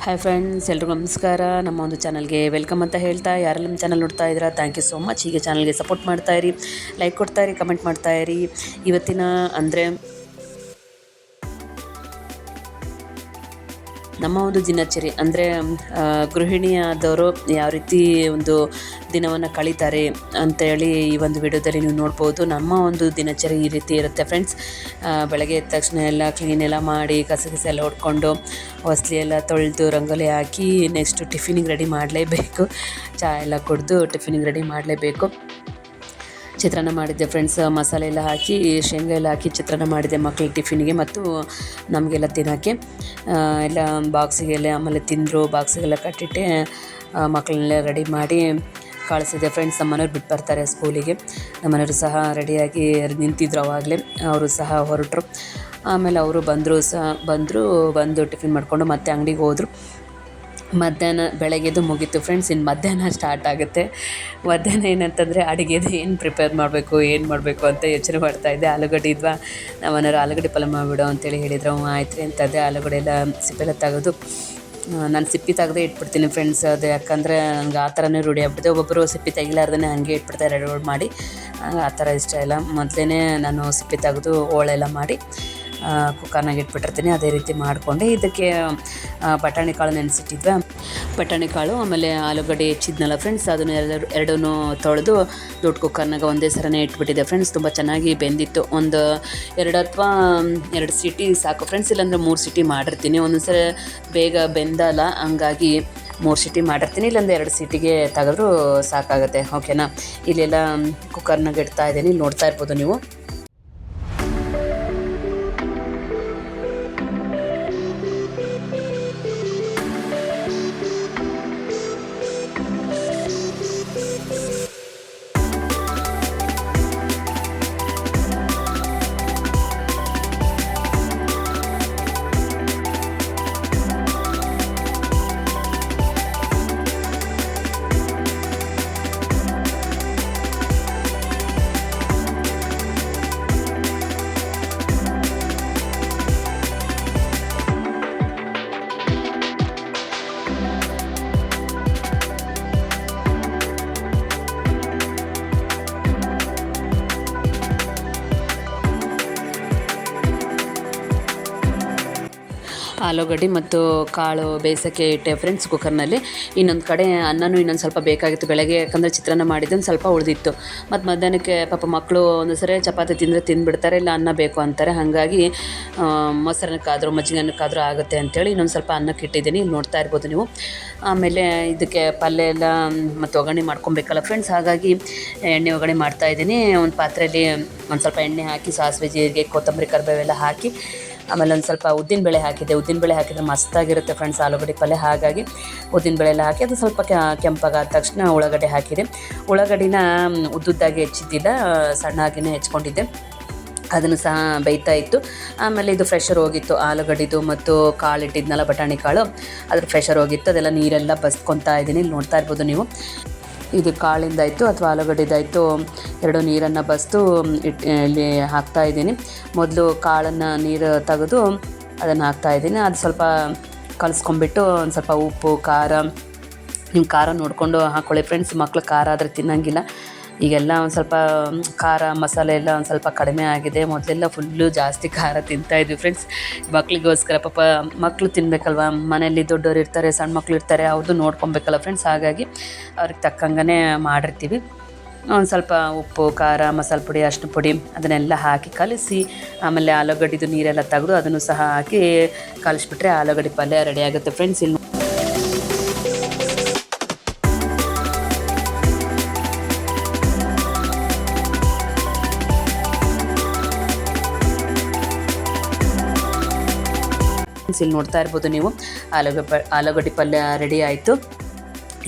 Hi friends, ಎಲ್ರಿಗೂ ನಮಸ್ಕಾರ. ನಮ್ಮ ಒಂದು ಚಾನಲ್ಗೆ ವೆಲ್ಕಮ್ ಅಂತ ಹೇಳ್ತಾ, ಯಾರೆಲ್ಲ ನಮ್ಮ ಚಾನಲ್ ನೋಡ್ತಾ ಇದ್ದೀರಾ ಥ್ಯಾಂಕ್ ಯು ಸೋ ಮಚ್. ಹೀಗೆ ಚಾನಲ್ಗೆ ಸಪೋರ್ಟ್ ಮಾಡ್ತಾಯಿರಿ, ಲೈಕ್ ಕೊಡ್ತಾಯಿರಿ, ಕಮೆಂಟ್ ಮಾಡ್ತಾಯಿರಿ. ಇವತ್ತಿನ ಅಂದರೆ ನಮ್ಮ ಒಂದು ದಿನಚರಿ ಅಂದರೆ ಗೃಹಿಣಿಯಾದವರು ಯಾವ ರೀತಿ ಒಂದು ದಿನವನ್ನು ಕಳೀತಾರೆ ಅಂತೇಳಿ ಈ ಒಂದು ವಿಡಿಯೋದಲ್ಲಿ ನೀವು ನೋಡ್ಬೋದು. ನಮ್ಮ ಒಂದು ದಿನಚರಿ ಈ ರೀತಿ ಇರುತ್ತೆ ಫ್ರೆಂಡ್ಸ್. ಬೆಳಗ್ಗೆ ಎದ್ದ ತಕ್ಷಣ ಎಲ್ಲ ಕ್ಲೀನೆಲ್ಲ ಮಾಡಿ ಕಸ ಎಲ್ಲ ಹೊಡ್ಕೊಂಡು ಹೊಸ್ಲಿ ಎಲ್ಲ ತೊಳೆದು ರಂಗೋಲಿ ಹಾಕಿ ನೆಕ್ಸ್ಟು ಟಿಫಿನಿಗೆ ರೆಡಿ ಮಾಡಲೇಬೇಕು. ಚಹಾ ಎಲ್ಲ ಕುಡಿದು ಟಿಫಿನಿಗೆ ರೆಡಿ ಮಾಡಲೇಬೇಕು. ಚಿತ್ರಾನ್ನ ಮಾಡಿದ್ದೆ ಫ್ರೆಂಡ್ಸ್, ಮಸಾಲೆ ಎಲ್ಲ ಹಾಕಿ ಶೇಂಗಾ ಎಲ್ಲ ಹಾಕಿ ಚಿತ್ರಾನ್ನ ಮಾಡಿದ್ದೆ ಮಕ್ಕಳಿಗೆ ಟಿಫಿನಿಗೆ ಮತ್ತು ನಮಗೆಲ್ಲ ತಿನ್ನೋಕ್ಕೆ. ಎಲ್ಲ ಬಾಕ್ಸಿಗೆಲ್ಲ ಆಮೇಲೆ ತಿಂದರು, ಬಾಕ್ಸಿಗೆಲ್ಲ ಕಟ್ಟಿಟ್ಟೆ ಮಕ್ಕಳನ್ನೆಲ್ಲ ರೆಡಿ ಮಾಡಿ ಕಳಿಸಿದೆ ಫ್ರೆಂಡ್ಸ್. ನಮ್ಮನೆಯವ್ರು ಬಿಟ್ಟು ಬರ್ತಾರೆ ಸ್ಕೂಲಿಗೆ. ನಮ್ಮನೆಯವರು ಸಹ ರೆಡಿಯಾಗಿ ನಿಂತಿದ್ರು, ಆವಾಗಲೇ ಅವರು ಸಹ ಹೊರಟರು. ಆಮೇಲೆ ಅವರು ಬಂದು ಟಿಫಿನ್ ಮಾಡಿಕೊಂಡು ಮತ್ತೆ ಅಂಗಡಿಗೆ ಹೋದರು. ಮಧ್ಯಾಹ್ನ ಬೆಳಗ್ಗೆದು ಮುಗೀತು ಫ್ರೆಂಡ್ಸ್. ಇನ್ನು ಮಧ್ಯಾಹ್ನ ಸ್ಟಾರ್ಟ್ ಆಗುತ್ತೆ. ಮಧ್ಯಾಹ್ನ ಏನಂತಂದರೆ ಅಡುಗೆದು ಏನು ಪ್ರಿಪೇರ್ ಮಾಡಬೇಕು ಅಂತ ಯೋಚನೆ ಮಾಡ್ತಾಯಿದ್ದೆ. ಆಲೂಗಡ್ಡೆ ಇದ್ವಾ, ನಮ್ಮನೆಯವರು ಆಲೂಗಡ್ಡೆ ಪಲ್ಯ ಮಾಡಿಬಿಡು ಅಂತೇಳಿ ಹೇಳಿದ್ರು. ಆಯ್ತು ರೀ ಅಂತಂದೆ. ಆಲೂಗಡ್ಡೆ ಎಲ್ಲ ಸಿಪ್ಪೆಲ್ಲ ತೆಗೆದು ನಾನು ಸಿಪ್ಪಿ ತೆಗೆದೇ ಇಟ್ಬಿಡ್ತೀನಿ ಫ್ರೆಂಡ್ಸ್. ಅದು ಯಾಕಂದರೆ ನನಗೆ ಆ ಥರನೇ ರೂಢಿ ಆಗ್ಬಿಟ್ಟಿದೆ. ಒಬ್ಬೊಬ್ಬರು ಸಿಪ್ಪಿ ತೆಗಿಲಾರ್ದೇ ಹಾಗೆ ಇಟ್ಬಿಡ್ತಾರೆ, ರೆಡಿ ಮಾಡಿ. ಆ ಥರ ಇಷ್ಟ ಇಲ್ಲ. ಮೊದಲೇ ನಾನು ಸಿಪ್ಪಿ ತೆಗೆದು ಹೋಳೆಲ್ಲ ಮಾಡಿ ಕುಕ್ಕರ್ನಾಗ ಇಟ್ಬಿಟ್ಟಿರ್ತೀನಿ. ಅದೇ ರೀತಿ ಮಾಡಿಕೊಂಡೆ. ಇದಕ್ಕೆ ಬಟಾಣಿ ಕಾಳು ನೆನೆಸಿಟ್ಟಿದ್ವಿ. ಬಟಾಣಿ ಕಾಳು ಆಮೇಲೆ ಆಲೂಗಡ್ಡೆ ಹೆಚ್ಚಿದ್ನಲ್ಲ ಫ್ರೆಂಡ್ಸ್, ಅದನ್ನು ಎರಡೂ ತೊಳೆದು ದೊಡ್ಡ ಕುಕ್ಕರ್ನಾಗ ಒಂದೇ ಸರನೇ ಇಟ್ಬಿಟ್ಟಿದ್ದೆ ಫ್ರೆಂಡ್ಸ್. ತುಂಬ ಚೆನ್ನಾಗಿ ಬೆಂದಿತ್ತು. ಒಂದು 2 ಅಥವಾ 2 ಸೀಟಿ ಸಾಕು ಫ್ರೆಂಡ್ಸ್. ಇಲ್ಲಾಂದರೆ 3 ಸೀಟಿ ಮಾಡಿರ್ತೀನಿ. ಒಂದೊಂದು ಸಲ ಬೇಗ ಬೆಂದಲ್ಲ, ಹಂಗಾಗಿ 3 ಸೀಟಿ ಮಾಡಿರ್ತೀನಿ. ಇಲ್ಲಾಂದರೆ 2 ಸೀಟಿಗೆ ತೆಗೆದ್ರೂ ಸಾಕಾಗುತ್ತೆ. ಓಕೆನಾ. ಇಲ್ಲೆಲ್ಲ ಕುಕ್ಕರ್ನಾಗ ಇಡ್ತಾ ಇದ್ದೀನಿ, ನೋಡ್ತಾ ಇರ್ಬೋದು ನೀವು. ಆಲೂಗಡ್ಡೆ ಮತ್ತು ಕಾಳು ಬೇಯಿಸೋಕ್ಕೆ ಇಟ್ಟೆ ಫ್ರೆಂಡ್ಸ್ ಕುಕ್ಕರ್ನಲ್ಲಿ. ಇನ್ನೊಂದು ಕಡೆ ಅನ್ನನೂ ಇನ್ನೊಂದು ಸ್ವಲ್ಪ ಬೇಕಾಗಿತ್ತು ಬೆಳಗ್ಗೆ, ಯಾಕಂದರೆ ಚಿತ್ರಾನ್ನ ಮಾಡಿದ್ದು ಒಂದು ಸ್ವಲ್ಪ ಉಳಿದಿತ್ತು. ಮತ್ತು ಮಧ್ಯಾಹ್ನಕ್ಕೆ ಪಾಪ ಮಕ್ಕಳು ಒಂದು ಸರಿ ಚಪಾತಿ ತಿಂದುಬಿಡ್ತಾರೆ, ಇಲ್ಲ ಅನ್ನ ಬೇಕು ಅಂತಾರೆ. ಹಾಗಾಗಿ ಮೊಸರನ್ನಕ್ಕಾದರೂ ಮಜ್ಜಿಗೆನಕ್ಕಾದರೂ ಆಗುತ್ತೆ ಅಂಥೇಳಿ ಇನ್ನೊಂದು ಸ್ವಲ್ಪ ಅನ್ನಕ್ಕೆ ಇಟ್ಟಿದ್ದೀನಿ. ಇಲ್ಲಿ ನೋಡ್ತಾ ಇರ್ಬೋದು ನೀವು. ಆಮೇಲೆ ಇದಕ್ಕೆ ಪಲ್ಯ ಎಲ್ಲ ಮತ್ತು ಒಗ್ಗರಣೆ ಮಾಡ್ಕೊಬೇಕಲ್ಲ ಫ್ರೆಂಡ್ಸ್. ಹಾಗಾಗಿ ಎಣ್ಣೆ ಒಗ್ಗರಣೆ ಮಾಡ್ತಾಯಿದ್ದೀನಿ. ಒಂದು ಪಾತ್ರೆಯಲ್ಲಿ ಒಂದು ಸ್ವಲ್ಪ ಎಣ್ಣೆ ಹಾಕಿ ಸಾಸಿವೆ, ಜೀರಿಗೆ, ಕೊತ್ತಂಬರಿ, ಕರಿಬೇವೆಲ್ಲ ಹಾಕಿ ಆಮೇಲೆ ಒಂದು ಸ್ವಲ್ಪ ಉದ್ದಿನಬೇಳೆ ಹಾಕಿದ್ದೆ. ಉದ್ದಿನಬೇಳೆ ಹಾಕಿದರೆ ಮಸ್ತಾಗಿರುತ್ತೆ ಫ್ರೆಂಡ್ಸ್ ಆಲೂಗಡ್ಡೆ ಪಲ್ಯ. ಹಾಗಾಗಿ ಉದ್ದಿನಬೇಳೆ ಎಲ್ಲ ಹಾಕಿ ಅದು ಸ್ವಲ್ಪ ಕೆಂಪಾಗಾದ ತಕ್ಷಣ ಉಳ್ಳಾಗಡ್ಡೆ ಹಾಕಿದೆ. ಉಳ್ಳಾಗಡ್ಡಿನ ಉದ್ದುದ್ದಾಗಿ ಹೆಚ್ಚಿದ್ದಿಲ್ಲ, ಸಣ್ಣಾಗಿಯೇ ಹೆಚ್ಕೊಂಡಿದ್ದೆ. ಅದನ್ನು ಸಹ ಬೇಯ್ತಾ ಇತ್ತು. ಆಮೇಲೆ ಇದು ಫ್ರೆಶರ್ ಹೋಗಿತ್ತು ಆಲೂಗಡ್ಡಿದು ಮತ್ತು ಕಾಳು ಇಟ್ಟಿದ್ನಲ್ಲ ಬಟಾಣಿ ಕಾಳು, ಅದ್ರ ಫ್ರೆಶರ್ ಹೋಗಿತ್ತು. ಅದೆಲ್ಲ ನೀರೆಲ್ಲ ಬಸ್ಕೊತಾ ಇದ್ದೀನಿ. ಇಲ್ಲಿ ನೋಡ್ತಾ ಇರ್ಬೋದು ನೀವು. ಇದು ಕಾಳಿಂದಾಯಿತು ಅಥವಾ ಆಲೂಗಡ್ಡೆದಾಯಿತು, ಎರಡು ನೀರನ್ನು ಬಸ್ದು ಇಲ್ಲಿ ಹಾಕ್ತಾಯಿದ್ದೀನಿ. ಮೊದಲು ಕಾಳನ್ನು ನೀರು ತೆಗೆದು ಅದನ್ನು ಹಾಕ್ತಾಯಿದ್ದೀನಿ. ಅದು ಸ್ವಲ್ಪ ಕಲಿಸ್ಕೊಂಬಿಟ್ಟು ಒಂದು ಸ್ವಲ್ಪ ಉಪ್ಪು, ಖಾರ, ನಿಮ್ಮ ಖಾರ ನೋಡಿಕೊಂಡು ಹಾಕ್ಕೊಳ್ಳಿ ಫ್ರೆಂಡ್ಸ್. ಮಕ್ಳು ಖಾರ ಆದರೆ ತಿನ್ನೋಂಗಿಲ್ಲ. ಈಗೆಲ್ಲ ಒಂದು ಸ್ವಲ್ಪ ಖಾರ ಮಸಾಲೆ ಎಲ್ಲ ಒಂದು ಸ್ವಲ್ಪ ಕಡಿಮೆ ಆಗಿದೆ. ಮೊದಲೆಲ್ಲ ಫುಲ್ಲು ಜಾಸ್ತಿ ಖಾರ ತಿಂತಾಯಿದ್ವಿ ಫ್ರೆಂಡ್ಸ್. ಮಕ್ಕಳಿಗೋಸ್ಕರ ಪಾಪ ಮಕ್ಕಳು ತಿನ್ನಬೇಕಲ್ವ, ಮನೆಯಲ್ಲಿ ದೊಡ್ಡವರು ಇರ್ತಾರೆ, ಸಣ್ಣ ಮಕ್ಕಳು ಇರ್ತಾರೆ, ಅವ್ರದ್ದು ನೋಡ್ಕೊಬೇಕಲ್ಲ ಫ್ರೆಂಡ್ಸ್. ಹಾಗಾಗಿ ಅವ್ರಿಗೆ ತಕ್ಕಂಗೆ ಮಾಡಿರ್ತೀವಿ. ಒಂದು ಸ್ವಲ್ಪ ಉಪ್ಪು, ಖಾರ, ಮಸಾಲೆ ಪುಡಿ, ಅರಿಶಿನ ಪುಡಿ ಅದನ್ನೆಲ್ಲ ಹಾಕಿ ಕಲಿಸಿ ಆಮೇಲೆ ಆಲೂಗಡ್ಡೆದು ನೀರೆಲ್ಲ ತೆಗೆದು ಅದನ್ನು ಸಹ ಹಾಕಿ ಕಲಿಸ್ಬಿಟ್ರೆ ಆಲೂಗಡ್ಡೆ ಪಲ್ಯ ರೆಡಿ ಆಗುತ್ತೆ ಫ್ರೆಂಡ್ಸ್. ಇಲ್ಲಿ ನೋಡ್ತಾ ಇರ್ಬೋದು ನೀವು. ಆಲೂಗಡ್ಡೆ ಪಲ್ಯ ರೆಡಿ ಆಯಿತು.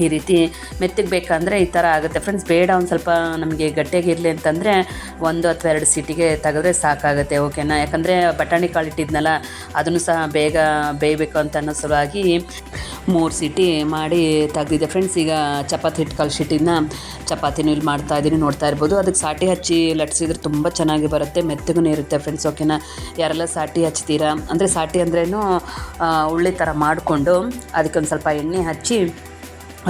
ಈ ರೀತಿ ಮೆತ್ತಗೆ ಬೇಕಂದರೆ ಈ ಥರ ಆಗುತ್ತೆ ಫ್ರೆಂಡ್ಸ್. ಬೇಡ ಒಂದು ಸ್ವಲ್ಪ ನಮಗೆ ಗಟ್ಟಿಯಾಗಿರಲಿ ಅಂತಂದರೆ 1 ಅಥವಾ 2 ಸೀಟಿಗೆ ತೆಗೆದ್ರೆ ಸಾಕಾಗುತ್ತೆ, ಓಕೆನಾ. ಯಾಕಂದರೆ ಬಟಾಣಿ ಕಾಳು ಇಟ್ಟಿದ್ನಲ್ಲ, ಅದನ್ನು ಸಹ ಬೇಗ ಬೇಯಬೇಕು ಅಂತ ಅನ್ನೋ ಸಲುವಾಗಿ 3 ಸೀಟಿ ಮಾಡಿ ತೆಗೆದಿದ್ದೆ ಫ್ರೆಂಡ್ಸ್. ಈಗ ಚಪಾತಿ ಹಿಟ್ಟು ಕಲಿಸಿಟ್ಟಿದ್ದನ್ನ ಚಪಾತಿನೂ ಇಲ್ಲಿ ಮಾಡ್ತಾಯಿದ್ದೀನಿ, ನೋಡ್ತಾ ಇರ್ಬೋದು. ಅದಕ್ಕೆ ಸಾಟಿ ಹಚ್ಚಿ ಲಟ್ಸಿದ್ರೆ ತುಂಬ ಚೆನ್ನಾಗಿ ಬರುತ್ತೆ, ಮೆತ್ತಗೂ ಇರುತ್ತೆ ಫ್ರೆಂಡ್ಸ್, ಓಕೆನಾ. ಯಾರೆಲ್ಲ ಸಾಟಿ ಹಚ್ತೀರಾ ಅಂದರೆ, ಸಾಟಿ ಅಂದ್ರೇನು ಉಳ್ಳಿ ಥರ ಮಾಡಿಕೊಂಡು ಅದಕ್ಕೊಂದು ಸ್ವಲ್ಪ ಎಣ್ಣೆ ಹಚ್ಚಿ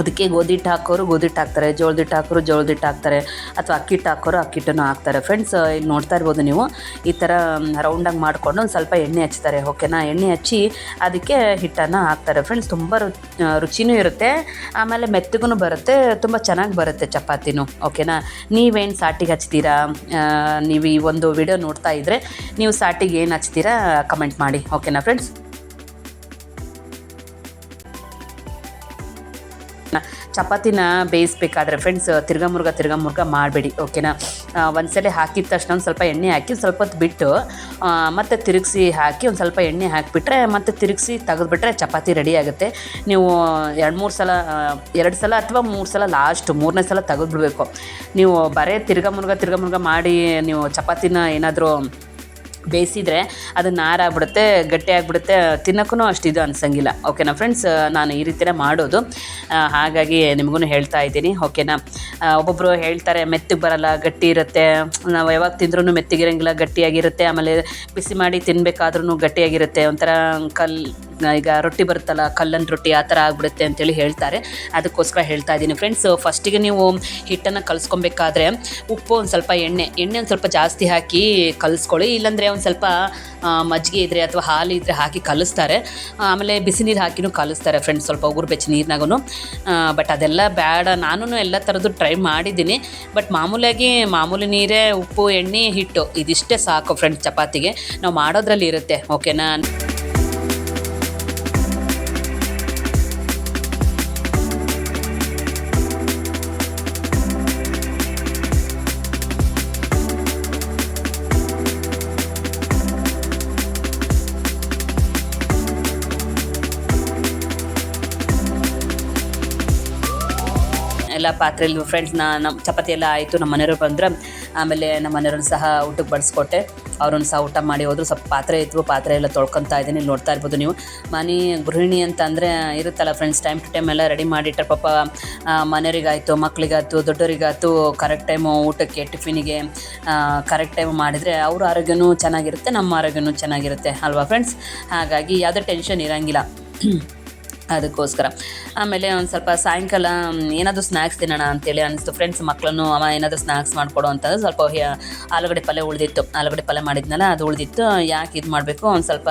ಅದಕ್ಕೆ ಗೋಧಿ ಹಿಟ್ಟು ಹಾಕೋರು ಗೋಧಿ ಹಿಟ್ಟು ಹಾಕ್ತಾರೆ, ಜೋಳದ ಹಿಟ್ಟು ಹಾಕೋರು ಜೋಳದ ಹಿಟ್ಟು ಹಾಕ್ತಾರೆ, ಅಥವಾ ಅಕ್ಕಿ ಹಿಟ್ಟು ಹಾಕೋರು ಅಕ್ಕಿ ಹಿಟ್ಟನ್ನು ಹಾಕ್ತಾರೆ ಫ್ರೆಂಡ್ಸ್. ಇಲ್ಲಿ ನೋಡ್ತಾ ಇರ್ಬೋದು ನೀವು, ಈ ಥರ ರೌಂಡಾಗಿ ಮಾಡಿಕೊಂಡು ಒಂದು ಸ್ವಲ್ಪ ಎಣ್ಣೆ ಹಚ್ತಾರೆ, ಓಕೆನಾ. ಎಣ್ಣೆ ಹಚ್ಚಿ ಅದಕ್ಕೆ ಹಿಟ್ಟನ್ನು ಹಾಕ್ತಾರೆ ಫ್ರೆಂಡ್ಸ್. ತುಂಬ ರುಚಿನೂ ಇರುತ್ತೆ, ಆಮೇಲೆ ಮೆತ್ತಗೂ ಬರುತ್ತೆ, ತುಂಬ ಚೆನ್ನಾಗಿ ಬರುತ್ತೆ ಚಪಾತಿನೂ, ಓಕೆನಾ. ನೀವೇನು ಸಾಟಿಗೆ ಹಚ್ತೀರಾ? ನೀವು ಈ ಒಂದು ವಿಡಿಯೋ ನೋಡ್ತಾ ಇದ್ದರೆ ನೀವು ಸಾಟಿಗೆ ಏನು ಹಚ್ತೀರಾ ಕಮೆಂಟ್ ಮಾಡಿ, ಓಕೆನಾ ಫ್ರೆಂಡ್ಸ್. ಚಪಾತಿನ ಬೇಯಿಸ್ಬೇಕಾದ್ರೆ ಫ್ರೆಂಡ್ಸ್ ತಿರ್ಗಾ ಮುರ್ಗ ಮಾಡಬೇಡಿ, ಓಕೆನಾ. ಒಂದ್ಸಲ ಹಾಕಿದ ತಕ್ಷಣ ಒಂದು ಸ್ವಲ್ಪ ಎಣ್ಣೆ ಹಾಕಿ ಸ್ವಲ್ಪ ಹೊತ್ತು ಬಿಟ್ಟು ಮತ್ತೆ ತಿರುಗಿಸಿ ಹಾಕಿ ಒಂದು ಸ್ವಲ್ಪ ಎಣ್ಣೆ ಹಾಕಿಬಿಟ್ರೆ ಮತ್ತೆ ತಿರುಗಿಸಿ ತೆಗೆದುಬಿಟ್ರೆ ಚಪಾತಿ ರೆಡಿ ಆಗುತ್ತೆ. ನೀವು 2 ಸಲ ಅಥವಾ 3 ಸಲ, ಲಾಸ್ಟ್ 3ನೇ ಸಲ ತೆಗೆದುಬಿಡ್ಬೇಕು. ನೀವು ಬರೀ ತಿರ್ಗಾ ಮುರ್ಗ ಮಾಡಿ ನೀವು ಚಪಾತಿನ ಏನಾದರೂ ಬೇಯಿಸಿದರೆ ಅದು ನಾರಾಗ್ಬಿಡುತ್ತೆ, ಗಟ್ಟಿ ಆಗಿಬಿಡುತ್ತೆ, ತಿನ್ನೋಕ್ಕೂ ಅಷ್ಟು ಇದು ಅನಿಸಂಗಿಲ್ಲ, ಓಕೆನಾ ಫ್ರೆಂಡ್ಸ್. ನಾನು ಈ ರೀತಿಯೇ ಮಾಡೋದು, ಹಾಗಾಗಿ ನಿಮಗೂ ಹೇಳ್ತಾ ಇದ್ದೀನಿ, ಓಕೆನಾ. ಒಬ್ಬೊಬ್ಬರು ಹೇಳ್ತಾರೆ ಮೆತ್ತಗೆ ಬರಲ್ಲ, ಗಟ್ಟಿ ಇರುತ್ತೆ, ನಾವು ಯಾವಾಗ ತಿಂದ್ರೂ ಮೆತ್ತಗಿರಂಗಿಲ್ಲ, ಗಟ್ಟಿಯಾಗಿರುತ್ತೆ, ಆಮೇಲೆ ಬಿಸಿ ಮಾಡಿ ತಿನ್ನಬೇಕಾದ್ರೂ ಗಟ್ಟಿಯಾಗಿರುತ್ತೆ, ಒಂಥರ ಈಗ ರೊಟ್ಟಿ ಬರುತ್ತಲ್ಲ, ಕಲ್ಲನ್ ರೊಟ್ಟಿ ಆ ಥರ ಆಗಿಬಿಡುತ್ತೆ ಅಂತೇಳಿ ಹೇಳ್ತಾರೆ. ಅದಕ್ಕೋಸ್ಕರ ಹೇಳ್ತಾ ಇದ್ದೀನಿ ಫ್ರೆಂಡ್ಸ್. ಫಸ್ಟಿಗೆ ನೀವು ಹಿಟ್ಟನ್ನು ಕಲಿಸ್ಕೊಬೇಕಾದ್ರೆ ಉಪ್ಪು, ಒಂದು ಸ್ವಲ್ಪ ಎಣ್ಣೆ ಒಂದು ಸ್ವಲ್ಪ ಜಾಸ್ತಿ ಹಾಕಿ ಕಲಿಸ್ಕೊಳ್ಳಿ. ಇಲ್ಲಾಂದರೆ ಒಂದು ಸ್ವಲ್ಪ ಮಜ್ಜಿಗೆ ಇದ್ದರೆ ಅಥವಾ ಹಾಲು ಇದ್ದರೆ ಹಾಕಿ ಕಲಿಸ್ತಾರೆ, ಆಮೇಲೆ ಬಿಸಿ ನೀರು ಹಾಕಿನೂ ಕಲಿಸ್ತಾರೆ ಫ್ರೆಂಡ್ಸ್, ಸ್ವಲ್ಪ ಉಗುರು ಬೆಚ್ಚ ನೀರಿನಾಗೂ. ಬಟ್ ಅದೆಲ್ಲ ಬೇಡ, ನಾನು ಎಲ್ಲ ಥರದ್ದು ಟ್ರೈ ಮಾಡಿದ್ದೀನಿ. ಬಟ್ ಮಾಮೂಲಿ ನೀರೇ, ಉಪ್ಪು, ಎಣ್ಣೆ, ಹಿಟ್ಟು ಇದಿಷ್ಟೇ ಸಾಕು ಫ್ರೆಂಡ್ಸ್ ಚಪಾತಿಗೆ. ನಾವು ಮಾಡೋದ್ರಲ್ಲಿ ಇರುತ್ತೆ, ಓಕೆನಾ. ಎಲ್ಲ ಪಾತ್ರೆಯಲ್ಲಿ ಫ್ರೆಂಡ್ಸ್ ನಮ್ಮ ಚಪಾತಿ ಎಲ್ಲ ಆಯಿತು. ನಮ್ಮ ಮನೆಯವರು ಬಂದ್ರೆ ಆಮೇಲೆ ನಮ್ಮ ಮನೆಯವ್ರನ್ನ ಸಹ ಊಟಕ್ಕೆ ಬಡಿಸ್ಕೊಟ್ಟೆ, ಅವ್ರನ್ನ ಸಹ ಊಟ ಮಾಡಿ ಹೋದ್ರು. ಸ್ವಲ್ಪ ಪಾತ್ರೆ ಎಲ್ಲ ತೊಳ್ಕೊತಾ ಇದ್ದೀನಿ, ನೋಡ್ತಾ ಇರ್ಬೋದು ನೀವು. ಗೃಹಿಣಿ ಅಂತ ಅಂದರೆ ಇರುತ್ತಲ್ಲ ಫ್ರೆಂಡ್ಸ್, ಟೈಮ್ ಟು ಟೈಮ್ ಎಲ್ಲ ರೆಡಿ ಮಾಡಿಟ್ರೆ ಪಾಪ ಮನೆಯವರಿಗಾಯಿತು, ಮಕ್ಕಳಿಗಾಯ್ತು, ದೊಡ್ಡವರಿಗಾಯ್ತು ಕರೆಕ್ಟ್ ಟೈಮು ಊಟಕ್ಕೆ ಟಿಫಿನಿಗೆ ಕರೆಕ್ಟ್ ಟೈಮ್ ಮಾಡಿದರೆ ಅವ್ರ ಆರೋಗ್ಯನೂ ಚೆನ್ನಾಗಿರುತ್ತೆ, ನಮ್ಮ ಆರೋಗ್ಯನೂ ಚೆನ್ನಾಗಿರುತ್ತೆ ಅಲ್ವಾ ಫ್ರೆಂಡ್ಸ್. ಹಾಗಾಗಿ ಯಾವುದೇ ಟೆನ್ಷನ್ ಇರೋಂಗಿಲ್ಲ ಅದಕ್ಕೋಸ್ಕರ. ಆಮೇಲೆ ಒಂದು ಸ್ವಲ್ಪ ಸಾಯಂಕಾಲ ಏನಾದರೂ ಸ್ನ್ಯಾಕ್ಸ್ ತಿನ್ನೋಣ ಅಂತೇಳಿ ಅನಿಸ್ತು ಫ್ರೆಂಡ್ಸ್. ಮಕ್ಕಳನ್ನು ಏನಾದರೂ ಸ್ನ್ಯಾಕ್ಸ್ ಮಾಡಿಕೊಡು ಅಂತಂದ್ರೆ ಸ್ವಲ್ಪ ಆಲೂಗಡ್ಡೆ ಪಲ್ಯ ಉಳಿದಿತ್ತು, ಆಲೂಗಡ್ಡೆ ಪಲ್ಯ ಮಾಡಿದ್ನಲ್ಲ ಅದು ಉಳಿದಿತ್ತು. ಯಾಕೆ ಇದು ಮಾಡಬೇಕು, ಒಂದು ಸ್ವಲ್ಪ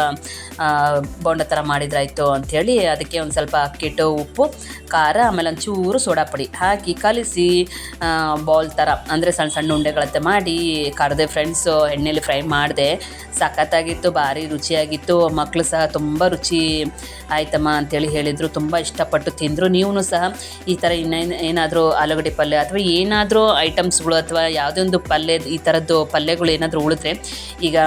ಬೋಂಡ ಥರ ಮಾಡಿದ್ರಾಯ್ತು ಅಂಥೇಳಿ ಅದಕ್ಕೆ ಒಂದು ಸ್ವಲ್ಪ ಅಕ್ಕಿಟ್ಟು, ಉಪ್ಪು, ಖಾರ, ಆಮೇಲೆ ಒಂಚೂರು ಸೋಡಾ ಪುಡಿ ಹಾಕಿ ಕಲಿಸಿ ಬಾಲ್ ಥರ ಅಂದರೆ ಸಣ್ಣ ಸಣ್ಣ ಉಂಡೆಗಳಂತೆ ಮಾಡಿ ಕರೆದೆ ಫ್ರೆಂಡ್ಸು. ಎಣ್ಣೆಯಲ್ಲಿ ಫ್ರೈ ಮಾಡಿದೆ, ಸಖತ್ತಾಗಿತ್ತು, ಭಾರಿ ರುಚಿಯಾಗಿತ್ತು. ಮಕ್ಕಳು ಸಹ ತುಂಬ ರುಚಿ ಆಯ್ತಮ್ಮ ಅಂತೇಳಿ ಹೇಳಿದರು, ತುಂಬ ಇಷ್ಟಪಟ್ಟು ತಿಂದರು. ನೀವು ಸಹ ಈ ಥರ ಏನಾದರೂ ಆಲೂಗಡ್ಡೆ ಪಲ್ಯ ಅಥವಾ ಏನಾದರೂ ಐಟಮ್ಸ್ಗಳು ಅಥವಾ ಯಾವುದೇ ಒಂದು ಪಲ್ಯ, ಈ ಥರದ್ದು ಪಲ್ಯಗಳು ಏನಾದರೂ ಉಳಿದ್ರೆ, ಈಗ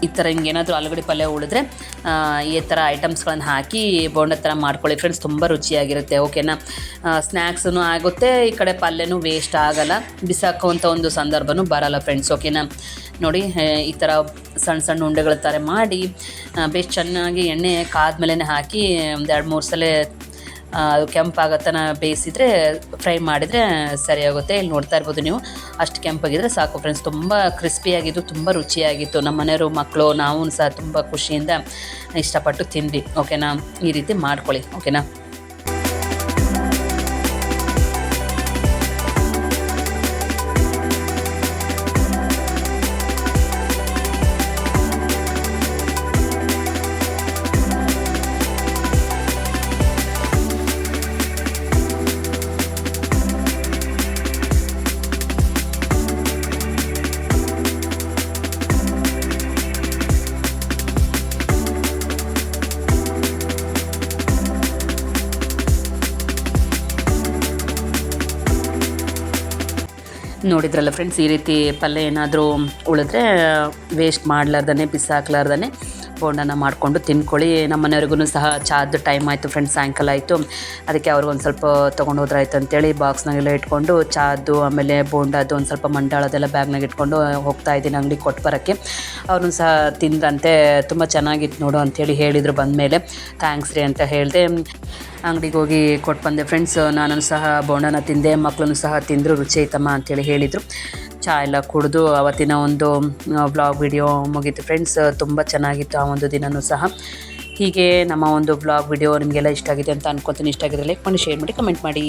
ಈ ಥರ ಹಿಂಗೇನಾದರೂ ಆಲೂಗಡ್ಡೆ ಪಲ್ಯ ಉಳಿದ್ರೆ ಈ ಥರ ಐಟಮ್ಸ್ಗಳನ್ನು ಹಾಕಿ ಬೋಂಡ ಥರ ಮಾಡ್ಕೊಳ್ಳಿ ಫ್ರೆಂಡ್ಸ್, ತುಂಬ ರುಚಿಯಾಗಿರುತ್ತೆ, ಓಕೆನಾ. ಸ್ನ್ಯಾಕ್ಸೂ ಆಗುತ್ತೆ, ಈ ಕಡೆ ಪಲ್ಯನೂ ವೇಸ್ಟ್ ಆಗೋಲ್ಲ, ಬಿಸಾಕುವಂಥ ಒಂದು ಸಂದರ್ಭನೂ ಬರೋಲ್ಲ ಫ್ರೆಂಡ್ಸ್, ಓಕೆನಾ. ನೋಡಿ ಈ ಥರ ಸಣ್ಣ ಸಣ್ಣ ಉಂಡೆಗಳ ಥರ ಮಾಡಿ ಬೇಸ್ ಚೆನ್ನಾಗಿ ಎಣ್ಣೆ ಕಾದ್ಮೇಲೆ ಹಾಕಿ ಒಂದು 2-3 ಸಲ ಅದು ಕೆಂಪಾಗತ್ತನ ಬೇಯಿಸಿದರೆ ಫ್ರೈ ಮಾಡಿದರೆ ಸರಿಯಾಗುತ್ತೆ. ಇಲ್ಲಿ ನೋಡ್ತಾ ಇರ್ಬೋದು ನೀವು, ಅಷ್ಟು ಕೆಂಪಾಗಿದ್ದರೆ ಸಾಕು ಫ್ರೆಂಡ್ಸ್. ತುಂಬ ಕ್ರಿಸ್ಪಿಯಾಗಿದ್ದು, ತುಂಬ ರುಚಿಯಾಗಿತ್ತು. ನಮ್ಮ ಮನೆಯವರು, ಮಕ್ಕಳು, ನಾವು ಸಹ ತುಂಬ ಖುಷಿಯಿಂದ ಇಷ್ಟಪಟ್ಟು ತಿಂದ್ವಿ, ಓಕೆನಾ. ಈ ರೀತಿ ಮಾಡ್ಕೊಳ್ಳಿ, ಓಕೆನಾ. ನೋಡಿದ್ರಲ್ಲ ಫ್ರೆಂಡ್ಸ್, ಈ ರೀತಿ ಪಲ್ಯ ಏನಾದರೂ ಉಳಿದ್ರೆ ವೇಸ್ಟ್ ಮಾಡಲಾರ್ದೇ, ಬಿಸಾಕ್ಲಾರ್ದೇ ಬೋಂಡನ ಮಾಡಿಕೊಂಡು ತಿನ್ಕೊಳ್ಳಿ. ನಮ್ಮ ಮನೆಯವ್ರಿಗೂ ಸಹ ಚಾದ ಟೈಮ್ ಆಯಿತು ಫ್ರೆಂಡ್ಸ್, ಸಾಯಂಕಾಲ ಆಯಿತು. ಅದಕ್ಕೆ ಅವ್ರಿಗೊಂದು ಸ್ವಲ್ಪ ತೊಗೊಂಡು ಹೋದ್ರಾಯ್ತು ಅಂತೇಳಿ ಬಾಕ್ಸ್ನಾಗೆಲ್ಲ ಇಟ್ಕೊಂಡು ಚಾದು ಆಮೇಲೆ ಬೋಂಡದು ಒಂದು ಸ್ವಲ್ಪ ಮಂಡಾಳದೆಲ್ಲ ಬ್ಯಾಗ್ನಾಗ ಇಟ್ಕೊಂಡು ಹೋಗ್ತಾ ಇದ್ದೀನಿ ಅಂಗಡಿ ಕೊಟ್ಟು ಬರೋಕ್ಕೆ. ಅವ್ರನ್ನೂ ಸಹ ತಿಂದ್ರಂತೆ, ತುಂಬ ಚೆನ್ನಾಗಿತ್ತು ನೋಡು ಅಂಥೇಳಿ ಹೇಳಿದರು. ಬಂದಮೇಲೆ ಥ್ಯಾಂಕ್ಸ್ ರೀ ಅಂತ ಹೇಳಿದೆ. ಅಂಗಡಿಗೆ ಹೋಗಿ ಕೊಟ್ಟು ಬಂದೆ ಫ್ರೆಂಡ್ಸ್. ನಾನು ಸಹ ಬೋಂಡನ ತಿಂದೆ, ಮಕ್ಕಳನ್ನು ಸಹ ತಿಂದರು. ರುಚಿ ಐತಮ್ಮ ಅಂಥೇಳಿ ಹೇಳಿದರು. ಚಹಾ ಎಲ್ಲ ಕುಡಿದು ಅವತ್ತಿನ ಒಂದು ವ್ಲಾಗ್ ವಿಡಿಯೋ ಮುಗೀತು ಫ್ರೆಂಡ್ಸ್. ತುಂಬ ಚೆನ್ನಾಗಿತ್ತು ಆ ಒಂದು ದಿನವೂ ಸಹ. ಹೀಗೆ ನಮ್ಮ ಒಂದು ವ್ಲಾಗ್ ವಿಡಿಯೋ ನಿಮಗೆಲ್ಲ ಇಷ್ಟ ಆಗಿದೆ ಅಂತ ಅನ್ಕೊತೀನಿ. ಇಷ್ಟ ಆಗಿದ್ರೆ ಲೈಕ್ ಮಾಡಿ, ಶೇರ್ ಮಾಡಿ, ಕಮೆಂಟ್ ಮಾಡಿ.